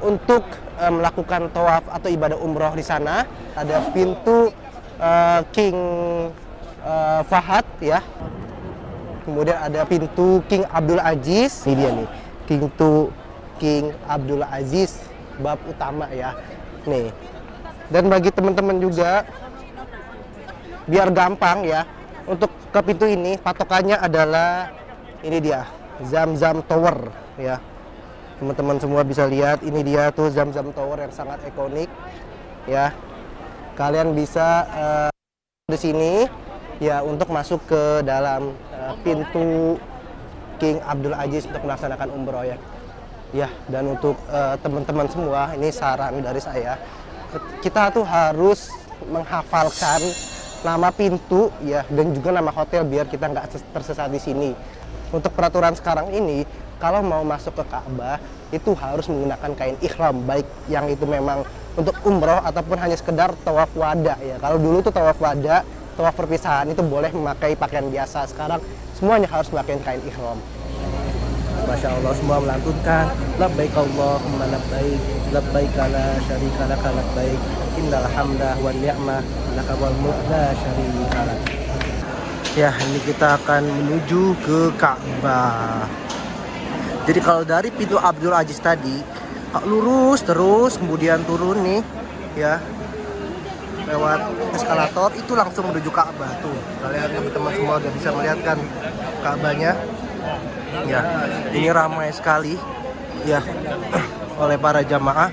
untuk melakukan tawaf atau ibadah umroh di sana. Ada pintu King Fahad ya. Kemudian ada pintu King Abdul Aziz. Ini dia nih, pintu King Abdul Aziz bab utama ya. Nih. Dan bagi teman-teman juga biar gampang ya, untuk ke pintu ini patokannya adalah ini dia, Zamzam Tower ya. Teman-teman semua bisa lihat, ini dia tuh Zamzam Tower yang sangat ikonik ya. Kalian bisa di sini ya untuk masuk ke dalam pintu King Abdul Aziz untuk melaksanakan umroh ya. Ya, dan untuk teman-teman semua, ini saran dari saya, kita tuh harus menghafalkan nama pintu ya, dan juga nama hotel biar kita nggak tersesat di sini. Untuk peraturan sekarang ini, kalau mau masuk ke Ka'bah itu harus menggunakan kain ihram, baik yang itu memang untuk umroh ataupun hanya sekedar tawaf wada ya. Kalau dulu tuh tawaf wada, tawaf perpisahan itu boleh memakai pakaian biasa. Sekarang semuanya harus memakai kain ihram. Masya Allah, semua melantunkan labbaik Allahumma labbaik, labbaik la syarika lak labbaik, innal hamda wan ni'mah laka wal mulk la syarika lak. Ya, ini kita akan menuju ke Ka'bah. Jadi kalau dari pintu Abdul Aziz tadi lurus terus, kemudian turun nih ya, lewat eskalator itu langsung menuju Ka'bah. Tuh, kalian teman-teman semua udah bisa melihat kan Ka'bahnya. Ya, ini ramai sekali ya oleh para jamaah.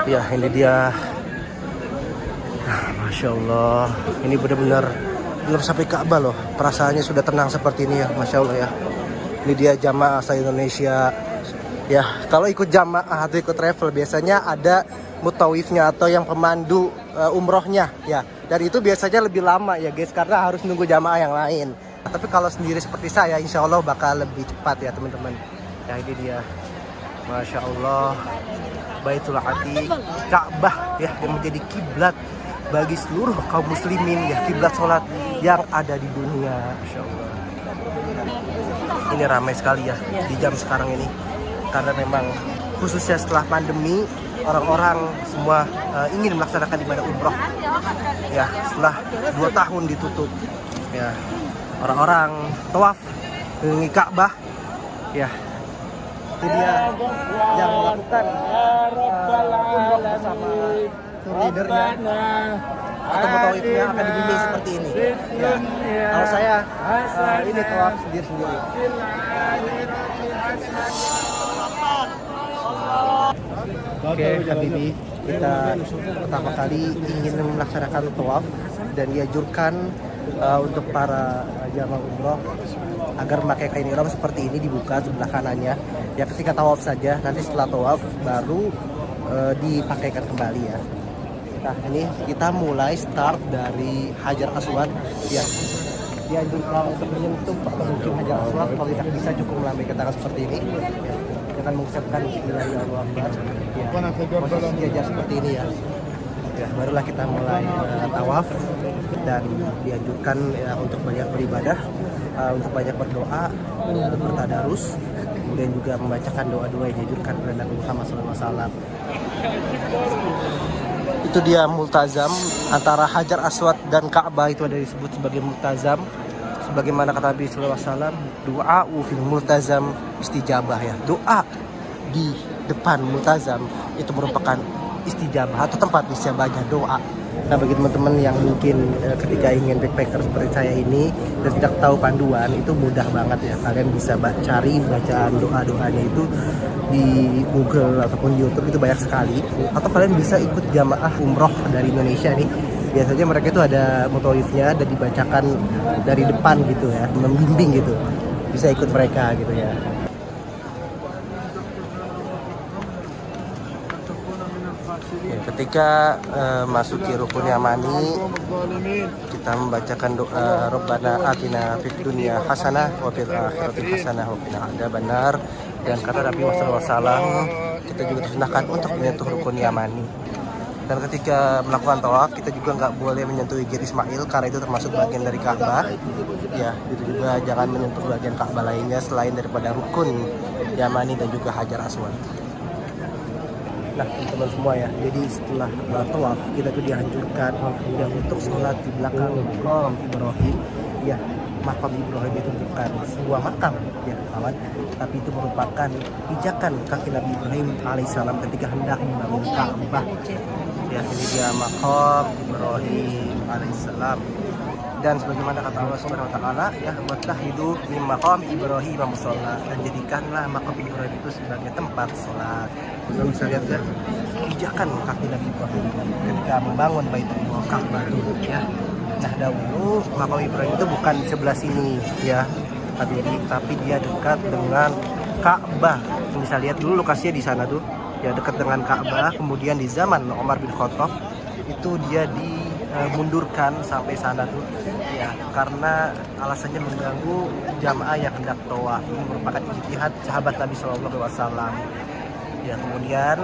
Ya, ini dia. Masya Allah, ini benar-benar belum sampai Ka'bah loh. Perasaannya sudah tenang seperti ini ya, Masya Allah ya. Ini dia jamaah asal Indonesia. Ya, kalau ikut jamaah atau ikut travel biasanya ada mutawifnya atau yang pemandu umrohnya ya. Dan itu biasanya lebih lama ya guys, karena harus nunggu jamaah yang lain. Tapi kalau sendiri seperti saya, insya Allah bakal lebih cepat ya teman-teman. Ya, ini dia. Masya Allah, Baitul Atiq, Ka'bah ya, yang menjadi kiblat bagi seluruh kaum muslimin ya, kiblat sholat yang ada di dunia. Masya Allah, ini ramai sekali ya di jam sekarang ini, karena memang khususnya setelah pandemi orang-orang semua ingin melaksanakan ibadah umroh ya, setelah 2 tahun ditutup ya. Orang-orang tawaf keliling Ka'bah ya. Itu dia yang melakukan umroh bersama leadernya atau mutawifnya akan dibimbing seperti ini ya. Kalau saya ini tawaf sendiri-sendiri. Oke, Habibi, kita pertama kali ingin melaksanakan tawaf dan dianjurkan untuk para jamaah umroh agar memakai kain ihram seperti ini, dibuka sebelah kanannya ya ketika tawaf saja, nanti setelah tawaf baru dipakaikan kembali ya. Nah, ini kita mulai start dari Hajar Aswad ya. Dianjurkan untuk menyentuh atau mencium Hajar Aswad, kalau tidak bisa cukup melambaikan tangan seperti ini ya. Jangan mengucapkan Bismillahirrahmanirrahim ya. Posisi jajar seperti ini ya. Ya, barulah kita mulai tawaf, dan dianjurkan ya, untuk banyak beribadah, untuk banyak berdoa, untuk bertadarus, kemudian juga membacakan doa-doa yang dianjurkan oleh Nabi Muhammad SAW. Itu dia multazam antara Hajar Aswad dan Ka'bah, itu ada disebut sebagai multazam. Sebagaimana kata Nabi SAW, doa fil multazam istijabah ya. Doa di depan multazam itu merupakan istijabah atau tempat istijabahnya doa. Nah, bagi teman-teman yang mungkin ketika ingin backpacker seperti saya ini dan tidak tahu panduan, itu mudah banget ya. Kalian bisa cari bacaan doa-doanya itu di Google ataupun YouTube, itu banyak sekali. Atau kalian bisa ikut jamaah umroh dari Indonesia nih. Biasanya mereka itu ada mutawifnya dan dibacakan dari depan gitu ya, membimbing gitu. Bisa ikut mereka gitu ya. Ketika masuki rukun yamani, kita membacakan doa Rabbana atina fid dunya hasanah wa fil akhirati hasanah wa qina adzabannar. Dan kata Nabi Muhammad SAW, kita juga disunahkan untuk menyentuh rukun yamani. Dan ketika melakukan tawaf kita juga nggak boleh menyentuh Hijr Ismail karena itu termasuk bagian dari Ka'bah. Ya, itu juga jangan menyentuh bagian Ka'bah lainnya selain daripada rukun Yamani dan juga Hajar Aswad. Nah teman-teman semua ya, jadi setelah tawaf kita tuh dianjurkan ya untuk sholat di belakang makam Ibrahim. Ya, makam Ibrahim itu bukan sebuah makam ya kawan, tapi itu merupakan pijakan kaki Nabi Ibrahim alaihissalam ketika hendak membangun Ka'bah. Ya, ini dia makam Ibrahim alaihissalam. Dan sebagaimana kata Allah Subhanahu wa taala, ya wattahidu min maqam Ibrahim musholla, dan jadikanlah makam Ibrahim itu sebagai tempat sholat. Kita bisa lihat ya pijakan kaki Nabi Ibrahim ketika membangun Baitullah Ka'bah itu ya. Nah, dahulu makam Ibrahim itu bukan di sebelah sini ya, tapi dia dekat dengan Ka'bah. Bisa lihat dulu lokasinya di sana tuh, ya dekat dengan Ka'bah. Kemudian di zaman Umar bin Khattab itu dia dimundurkan sampai sana tuh ya, karena alasannya mengganggu jamaah yang hendak tawaf. Ini merupakan ijtihad sahabat Nabi Shallallahu Alaihi Wasallam. Ya, kemudian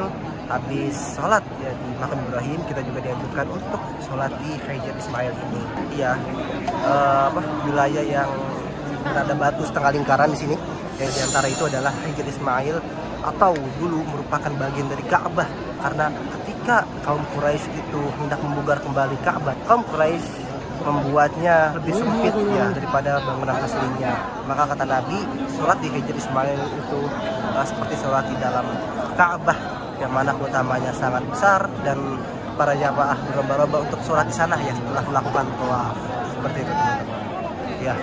habis sholat ya di makam Ibrahim, kita juga dianjurkan untuk sholat di Hijr Ismail ini. Ya, wilayah yang berada batu setengah lingkaran di sini. Yang diantara itu adalah Hijr Ismail, atau dulu merupakan bagian dari Ka'bah. Karena ketika kaum Quraisy itu hendak membugar kembali Ka'bah, kaum Quraisy membuatnya lebih sempit ya daripada bangunan aslinya. Maka kata Nabi, sholat di Hijr Ismail itu seperti sholat di dalam Ka'bah, yang mana utamanya sangat besar, dan para jamaah berlomba-lomba untuk sholat di sana ya setelah melakukan tawaf. Seperti itu teman-teman. Ya,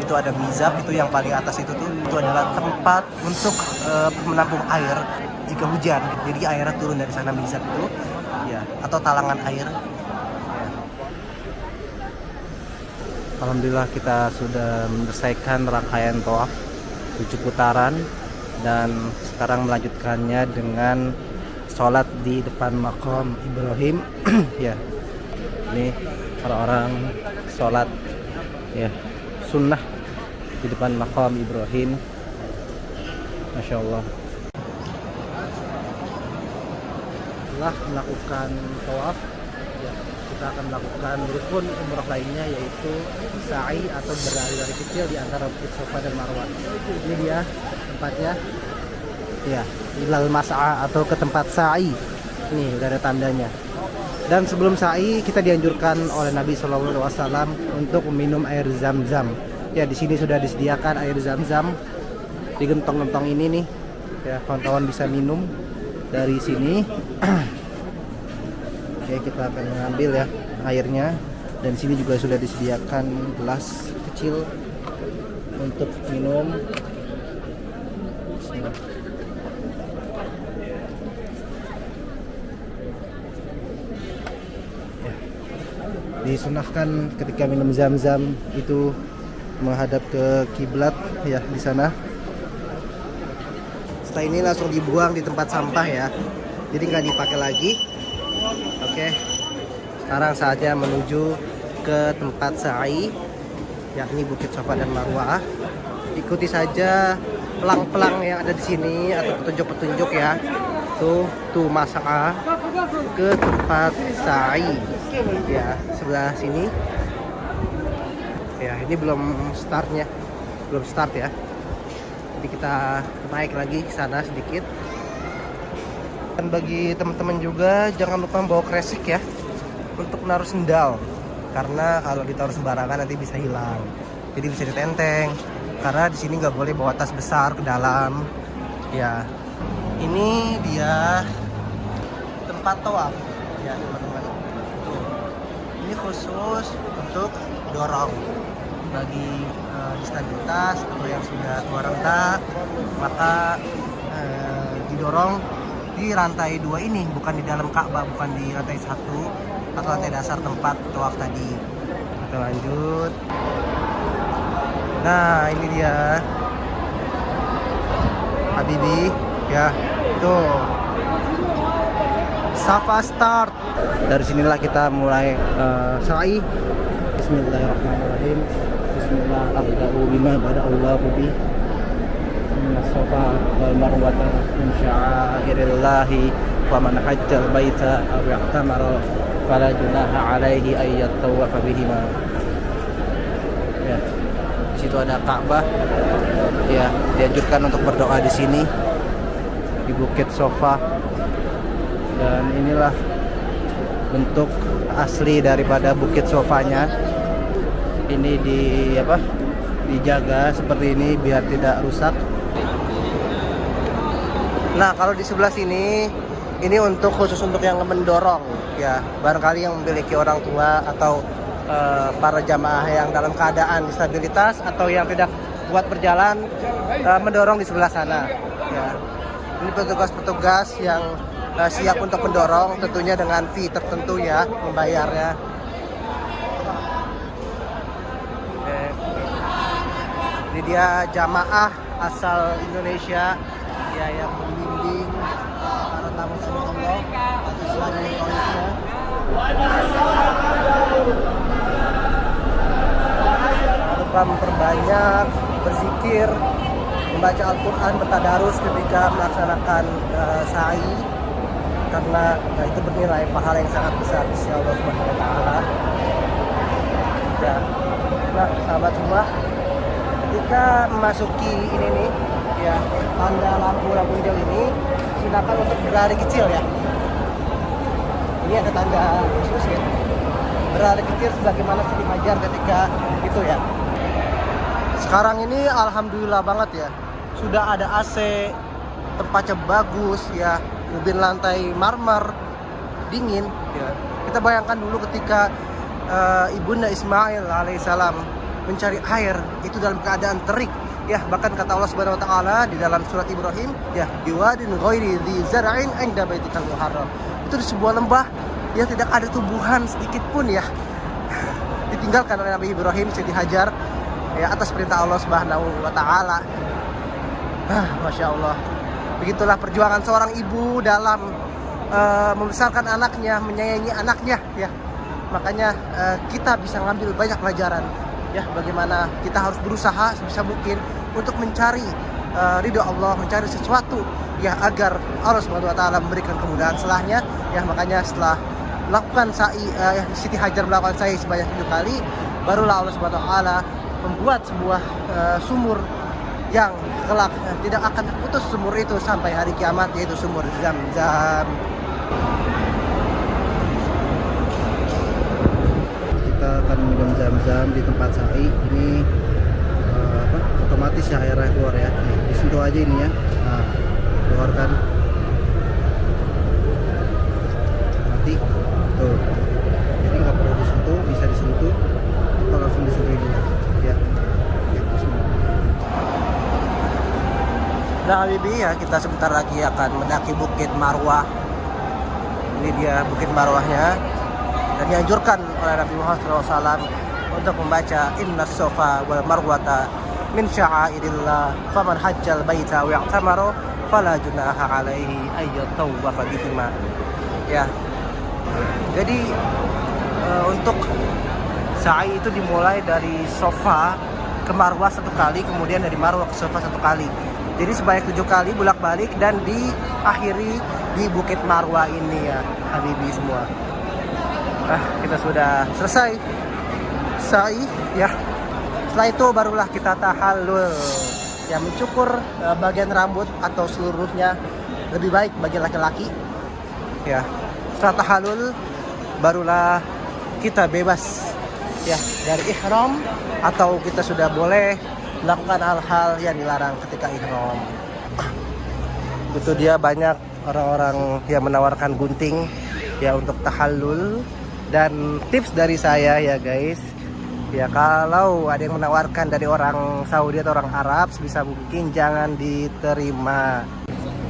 itu ada mizab, itu yang paling atas itu adalah tempat untuk menampung air jika hujan. Jadi airnya turun dari sana, mizab itu ya, atau talangan air. Alhamdulillah kita sudah menyelesaikan rangkaian tawaf 7 putaran, dan sekarang melanjutkannya dengan sholat di depan makam Ibrahim. Ya, ini orang-orang sholat ya sunnah di depan makam Ibrahim. Masya Allah. Setelah melakukan tawaf ya, kita akan melakukan rukun umrah lainnya, yaitu sa'i atau berlari-lari kecil di antara Bukit Safa dan Marwah. Ini dia tempatnya ya, ilal mas'a atau ke tempat sa'i. Ini udah ada tandanya. Dan sebelum sa'i kita dianjurkan oleh Nabi Shallallahu Alaihi Wasallam untuk meminum air zam-zam. Ya, di sini sudah disediakan air zam-zam di gentong-gentong ini nih. Ya, kawan-kawan bisa minum dari sini. Oke, kita akan mengambil ya airnya, dan sini juga sudah disediakan gelas kecil untuk minum. Ya. Disunahkan ketika minum zam-zam itu menghadap ke kiblat ya di sana. Setelah ini langsung dibuang di tempat sampah ya, jadi nggak dipakai lagi. Oke, sekarang saatnya menuju ke tempat sa'i, yakni Bukit Safa dan Marwah. Ikuti saja pelang-pelang yang ada di sini atau petunjuk-petunjuk ya. Tuh mas'a ke tempat sa'i. Ya, sebelah sini. Ya, ini belum start ya. Jadi kita naik lagi ke sana sedikit. Dan bagi teman-teman juga jangan lupa bawa kresek ya untuk menaruh sendal, karena kalau ditaruh sembarangan nanti bisa hilang. Jadi bisa ditenteng, karena di sini nggak boleh bawa tas besar ke dalam. Ya, ini dia tempat tawaf ya teman-teman. Ini khusus untuk dorong bagi disabilitas atau yang sudah tua renta, maka didorong di rantai 2 ini, bukan di dalam Ka'bah, bukan di rantai 1 atau lantai dasar tempat tawaf tadi. Kita lanjut. Nah, ini dia Habibi ya, itu Safa start. Dari sinilah kita mulai sa'i. Bismillahirrahmanirrahim. Bismillah abda'u bima bada'allahu bi Safa wal Marwata min sya'airillahi faman hajjal baita aw i'tamara fala junaha alaihi ay yatawafa bihima. Ya. Di situ ada Ka'bah. Ya, dianjurkan untuk berdoa di sini di Bukit Sofa. Dan inilah bentuk asli daripada Bukit Sofanya. Ini dijaga seperti ini biar tidak rusak. Nah, kalau di sebelah sini ini khusus untuk yang mendorong ya, barangkali yang memiliki orang tua atau para jamaah yang dalam keadaan disabilitas atau yang tidak kuat berjalan, mendorong di sebelah sana ya. Ini petugas-petugas yang siap untuk mendorong, tentunya dengan fee tertentu ya, membayarnya. Ini dia jamaah asal Indonesia ya, yang membimbing para tamu Allah atas seluruh kaumnya. Lupa memperbanyak berzikir, membaca Al-Quran, bertadarus ketika melaksanakan sa'i, karena itu bernilai pahala yang sangat besar insya Allah Subhanahu wa Ta'ala. Ya. Nah, sahabat semua, ketika memasuki ini nih ya, tanda lampu hijau ini, silakan untuk berlari kecil ya. Ini ada tanda khusus ya, berlari kecil sebagaimana Siti Hajar ketika itu ya. Sekarang ini alhamdulillah banget ya, sudah ada AC, tempatnya bagus ya, mobil lantai marmer, dingin ya. Kita bayangkan dulu ketika ibunda Ismail alaihissalam mencari air itu dalam keadaan terik ya, bahkan kata Allah Subhanahu wa Ta'ala di dalam surat Ibrahim ya, biwadin ghairi dzi zar'in 'inda baitikal muharram. Itu di sebuah lembah ya, tidak ada tumbuhan sedikit pun ya, ditinggalkan oleh Nabi Ibrahim, Siti Hajar ya, atas perintah Allah Subhanahu wa Ta'ala. Masya Allah, begitulah perjuangan seorang ibu dalam membesarkan anaknya, menyayangi anaknya ya. Makanya kita bisa ngambil banyak pelajaran ya, bagaimana kita harus berusaha sebisa mungkin untuk mencari ridho Allah, mencari sesuatu ya, agar Allah Subhanahu wa Ta'ala memberikan kemudahan setelahnya ya. Makanya setelah melakukan sa'i, Siti Hajar melakukan sa'i sebanyak 7 kali, barulah Allah Subhanahu wa Ta'ala membuat sebuah sumur yang kelak tidak akan terputus sumur itu sampai hari kiamat, yaitu sumur Zam-Zam. Kita akan minum Zam-Zam di tempat sa'i ini. Otomatis ya airnya keluar ya. Nih, disentuh aja ininya. Nah, keluarkan. Mati. Tuh. Jadi nggak perlu disentuh, bisa disentuh. Kita langsung disentuh dulu ya. Nah Habibi ya, kita sebentar lagi akan mendaki Bukit Marwah. Ini dia Bukit Marwahnya. Dan dianjurkan oleh Nabi Muhammad SAW untuk membaca Inna Sofa wal Marwata min sya'airillah faman hajjal baita wa i'tamara fala junaha alaihi ay yatawafa bihima. Ya. Jadi untuk sa'i itu dimulai dari Sofa ke Marwah 1 kali, kemudian dari Marwah ke Sofa 1 kali. Jadi sebanyak 7 kali bolak-balik dan diakhiri di Bukit Marwah ini ya Habibi semua. Kita sudah selesai sa'i ya. Setelah itu barulah kita tahallul ya, mencukur bagian rambut atau seluruhnya, lebih baik bagi laki-laki ya. Setelah tahallul barulah kita bebas ya dari ihram, atau kita sudah boleh melakukan hal-hal yang dilarang ketika ihram. Itu dia banyak orang-orang yang menawarkan gunting ya untuk tahallul. Dan tips dari saya ya guys ya, kalau ada yang menawarkan dari orang Saudi atau orang Arab, sebisa mungkin jangan diterima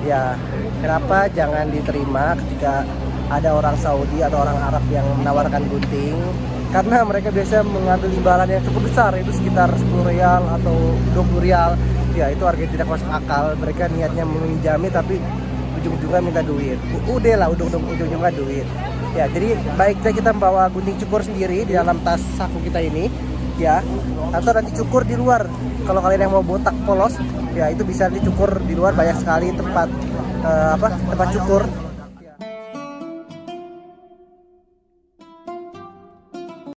ya. Kenapa jangan diterima ketika ada orang Saudi atau orang Arab yang menawarkan gunting? Karena mereka biasa mengambil imbalan yang cukup besar, itu sekitar 10 rial atau 20 rial ya. Itu harga tidak masuk akal. Mereka niatnya meminjami tapi ujung-ujungnya minta duit. Udah lah, ujung-ujungnya duit ya. Jadi baiknya kita membawa gunting cukur sendiri di dalam tas saku kita ini ya, atau nanti cukur di luar. Kalau kalian yang mau botak polos ya, itu bisa dicukur di luar. Banyak sekali tempat tempat cukur